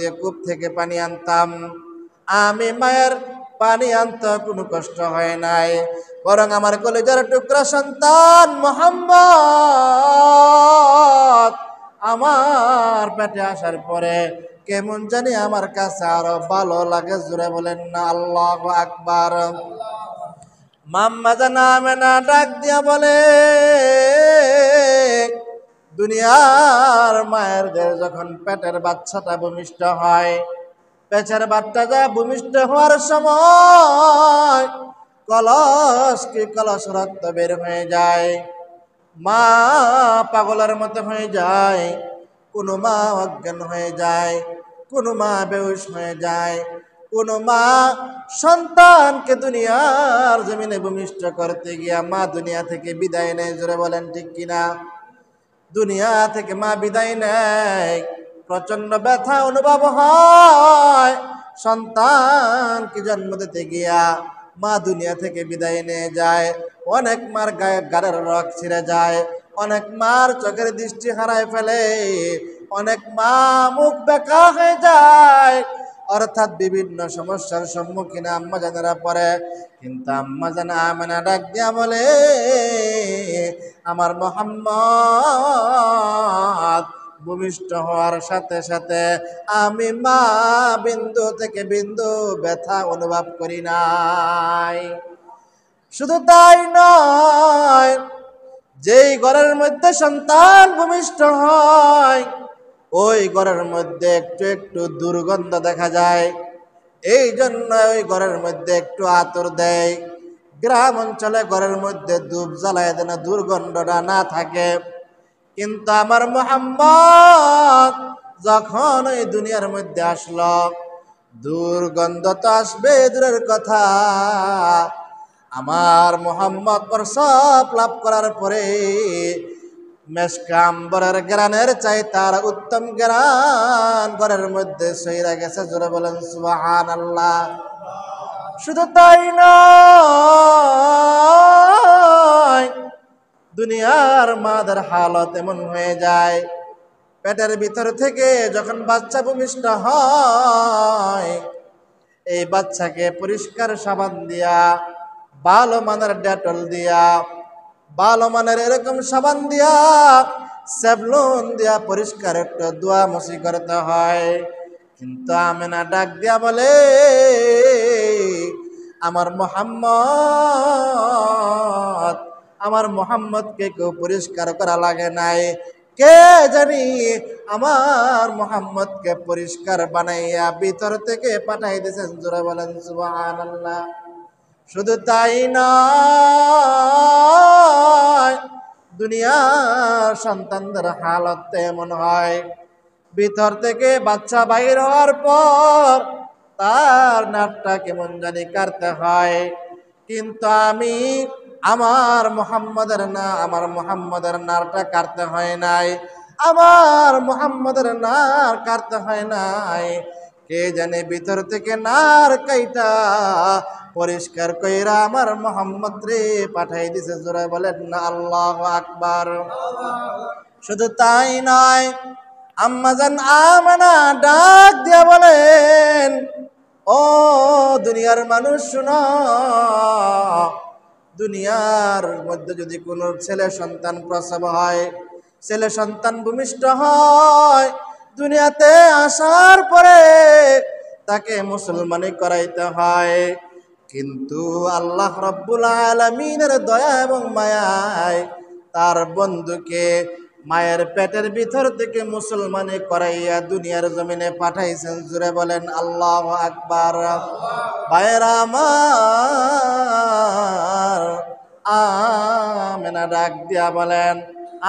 দিয়ে কূপ থেকে পানি আনতাম। আমি মায়ের পানি আনতে কোনো কষ্ট হয় নাই, বরং আমার কলেজের টুকরা সন্তান মুহাম্মদ আমার পেটে আসার পরে কেমন জানি আমার কাছে আরো ভালো লাগে। জোরে বলেন না আল্লাহু আকবার। মাম্মা জানা আমেনা ডাক দিয়া বলে, দুনিয়ার মায়েরদের যখন পেটের বাচ্চাটা ভূমিষ্ঠ হয়, পেটের বাচ্চাটা ভূমিষ্ঠ হওয়ার সময় কলস কি কলস রক্ত বের হয়ে যায়। মা পাগলের মতো হয়ে যায়, কোনো মা অজ্ঞান হয়ে যায়, কোনো মা বেহুশ হয়ে যায়, কোনো মা সন্তানকে দুনিয়ার জমিনে ভূমিষ্ঠ করতে গিয়া মা দুনিয়া থেকে বিদায় নেয়। জোরে বলেন ঠিক কিনা? দুনিয়া থেকে মা বিদায় নেয়, প্রচন্ড ব্যথা অনুভব হয়। সন্তানকে জন্ম দিতে গিয়া মা দুনিয়া থেকে বিদায় নিয়ে যায়। অনেক মার গায়ে গাড়ের রক ছিঁড়ে যায়, অনেক মার চোখের দৃষ্টি হারায় ফেলে, অনেক মা মুখ বেঁকা হয়ে যায়, অর্থাৎ বিভিন্ন সমস্যার সম্মুখীন আম্মা জানেরা পড়ে। কিন্তু আম্মা জানা আমেনা ডাক দিয়া বলে, আমার মুহাম্মদ ভূমিষ্ঠ হওয়ার সাথে সাথে আমি মা বিন্দু থেকে বিন্দু ব্যথা অনুভব করি নাই। শুধু তাই নয়, যেই ঘরের মধ্যে সন্তান ভূমিষ্ঠ হয় ওই ঘরের মধ্যে একটু একটু দুর্গন্ধ দেখা যায়। এই জন্য ওই ঘরের মধ্যে একটু আতর দেয়। গ্রাম অঞ্চলে ঘরের মধ্যে ধূপ জ্বালায় যেন দুর্গন্ধটা না থাকে। কিন্তু আমার মুহাম্মদ যখন এই দুনিয়ার মধ্যে আসলো, দুর্গন্ধ তো আসবে দূরের কথা, আমার মুহাম্মদ প্রসব লাভ করার পরে মেশকাম্বরের গ্রানের চাই তার উত্তম গ্রান ঘরের মধ্যে সইরা গেছে। জোরে বলেন সুবহানাল্লাহ। শুধু তাই নয়, দুনিয়ার মাদের হালত এমন হয়ে যায়, পেটের ভিতর থেকে যখন বাচ্চা ভূমিষ্ঠ হয়, এই বাচ্চাকে পরিষ্কার সাবান দিয়া, ভালো মানের ডেটল দিয়া, ভালো মানের এরকম সাবান দিয়া, স্যাভলন দিয়া পরিষ্কার একটু ধোয়া মুছি করতে হয়। কিন্তু আমেনা ডাক দিয়া বলে, আমার মুহাম্মদ, আমার মুহাম্মদকে কেউ পরিষ্কার করা লাগে নাই। কে জানি আমার মুহাম্মদকে পরিষ্কার বানাইয়া ভিতর থেকে পাঠাই দিয়েছেন। জোরে বলেন সুবহানাল্লাহ। শুধু তাই নয়, দুনিয়ার সন্তানদের হালত এমন হয়, ভিতর থেকে বাচ্চা বাইর হওয়ার পর তার নাকটা কেমন জানি কাটতে হয়। কিন্তু আমি আমার মুহাম্মদের নারটা কাটতে হয় নাই, আমার মুহাম্মদের নার কাটতে হয় নাই। কে জানে ভিতর থেকে নার কাইটা পরিষ্কার কইরা আমার মুহাম্মদ রে পাঠাই দিছে। জোরে বলেন না আল্লাহু আকবার। শুধু তাই নয়, আম্মা জান আমেনা ডাক দিয়া বলেন, ও দুনিয়ার মানুষ শুনো, দুনিয়ার মধ্যে যদি কোনো ছেলে সন্তান প্রসব হয়, ছেলে সন্তান ভূমিষ্ঠ হয়, দুনিয়াতে আসার পরে তাকে মুসলমানি করাইতে হয়। কিন্তু আল্লাহ রাব্বুল আলামিনের দয়া এবং মায়ায় তার বন্ধুকে মায়ের পেটের ভিতর থেকে মুসলমানি করাইয়া দুনিয়ার জমিনে পাঠাইছেন। জুড়ে বলেন আল্লাহু আকবার। ভাইরা আমার, আমেনা ডাক দিয়া বলেন,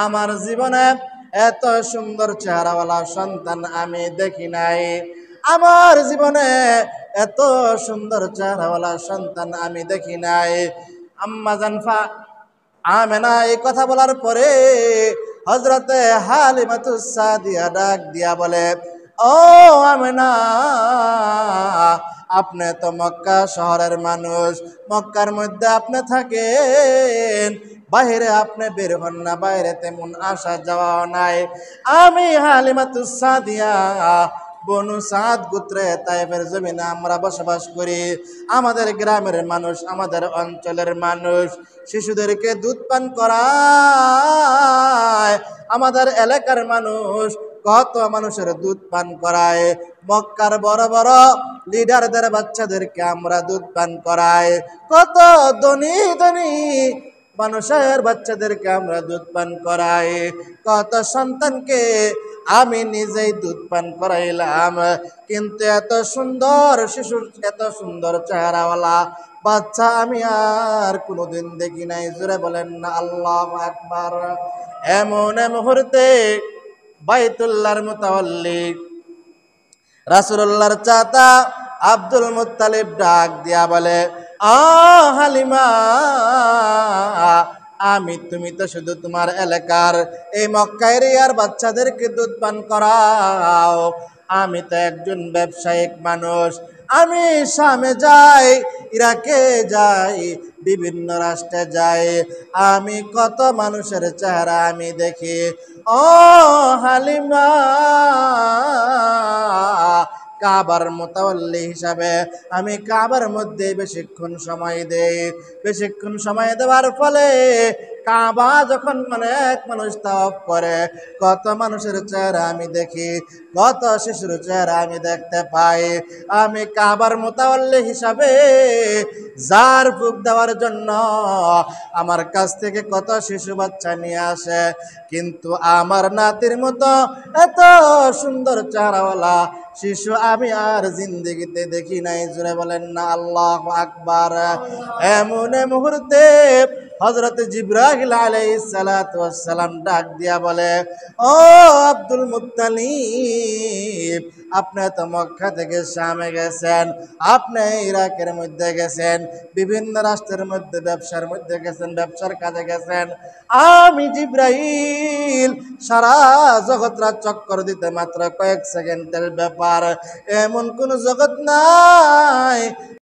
আমার জীবনে এত সুন্দর চেহারাওয়ালা সন্তান আমি দেখি নাই, আমার জীবনে এত সুন্দর চেহারাওয়ালা সন্তান আমি দেখি নাই। আম্মা জানফা আমেনা এই কথা বলার পরে হযরতে হালিমাতুস সাদিয়া ডাক দিয়া বলে, ও আমেনা, আপনি তো মক্কা শহরের মানুষ, মক্কার মধ্যে আপনি থাকেন, বাইরে আপনি বের হন না, বাইরে তেমন আসা যাওয়া নাই। আমি হালিমাতুস সাদিয়া বনু সাদ গোত্রে তায়েফের জমিনে আমরা বসবাস করি। আমাদের গ্রামের মানুষ, আমাদের অঞ্চলের মানুষ শিশুদেরকে দুধ পান করায়। আমাদের এলাকার মানুষ কত মানুষের দুধ পান করায়। মক্কার বড় বড় লিডারদের বাচ্চাদেরকে আমরা দুধ পান করাই। কত ধনী ধনী মানুষের বাচ্চাদেরকে আমরা দুধ পান করাই। কত সন্তানকে আমি নিজেই দুধ পান করাইলাম। কিন্তু এত সুন্দর শিশুর, এত সুন্দর চেহারাওয়ালা বাচ্চা আমি আর কোনোদিন দেখি নাই। জোরে বলেন না আল্লাহু আকবার। এমন মুহূর্তে বাইতুল্লাহর মুতাওয়াল্লি রাসূলুল্লাহর চাচা আব্দুল মুত্তালিব ডাক দিয়া বলে, হালিমা, তুমি তো শুধু তোমার এলাকার এই মক্কা এরিয়ার বাচ্চাদেরকে দুধ পান করাও। আমি তো একজন ব্যবসায়িক মানুষ। আমি শামে যাই, ইরাকে যাই, বিভিন্ন রাষ্ট্রে যাই। আমি কত মানুষের চেহারা আমি দেখি। ও হালিমা, কাবার মুতাওয়াল্লি হিসাবে আমি কাবার মধ্যে বেশিক্ষণ সময় দেই। বেশিক্ষণ সময় দেওয়ার ফলে কাবা যখন অনেক মানুষ তাওয়াফ করে, কত মানুষের চেহারা আমি দেখি, কত শিশুর চেহারা আমি দেখতে পাই। আমি কাবার মুতাওয়াল্লি হিসাবে জার ফুক দেওয়ার জন্য আমার কাছ থেকে কত শিশু বাচ্চা নিয়ে আসে। কিন্তু আমার নাতির মতো এত সুন্দর চেহারাওয়ালা শিশু আমি আর জিন্দেগিতে দেখি নাই। জোরে বলেন না আল্লাহু আকবার। এমন মুহূর্তে হযরত জিবরাইল আলাইহিস সালাতু ওয়াস সালাম ডাক দিয়া বলে, ও আব্দুল মুত্তালিব, আপনি তো মক্কা থেকে শামে গেছেন, আপনি ইরাকের মধ্যে গেছেন, বিভিন্ন রাষ্ট্রের মধ্যে ব্যবসার মধ্যে গেছেন, ব্যবসার কাজে গেছেন। আমি জিবরাইল সারা জগৎরা চক্কর দিতে মাত্র কয়েক সেকেন্ডের ব্যাপার। এমন কোন জগৎ নাই